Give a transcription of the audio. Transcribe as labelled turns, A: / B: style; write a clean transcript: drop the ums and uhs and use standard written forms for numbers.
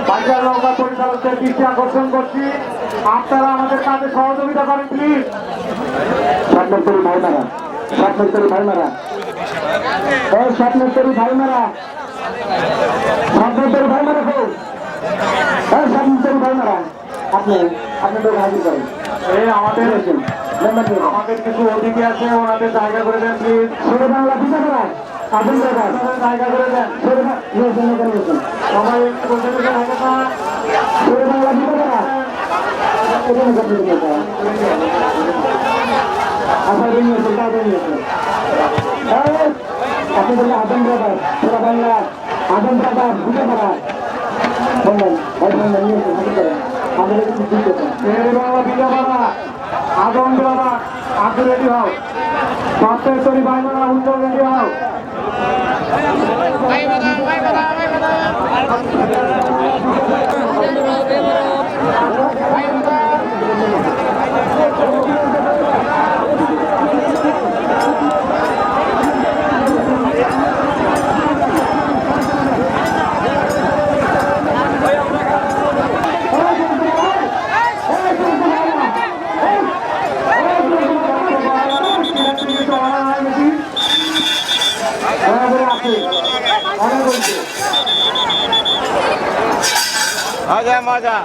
A: বাজার নৌকা পরিচালকদের দৃষ্টি আকর্ষণ করছি, আপনারা আমাদের কাজে সহযোগিতা করেন প্লিজ।
B: স্বপ্নতরী ভাই মারা, স্বপ্নতরী ভাই মারা, এই স্বপ্নতরী ভাই মারা, স্বপ্নতরী ভাই মারা, এই স্বপ্নতরী ভাই মারা। আপনি লোক হাজির করেন।
A: এই আমাদের কিছু অতিথি আছে, ওনাদের জায়গা করে দেন প্লিজ।
B: শেরে বাংলা পিছা করা আপনি
A: জায়গা করে দেন। সবাই বলতে শেরে
B: বাংলা পিছা করা আপনি বললেন আদম ব্রাদার, শেরে বাংলা আদম ব্রাদার বুঝে করা বললেন ভাই বললেন নিয়েছেন হাজির করেন। আমাদের কিছু বুঝতে
A: শেরে বাংলা বিজাবাড়া, আদম ব্রাদার, আব্দুল রেডি হও। স্বপ্নতরী ভাই মারা, উত্তর রেডি হও।
C: মজা মজা।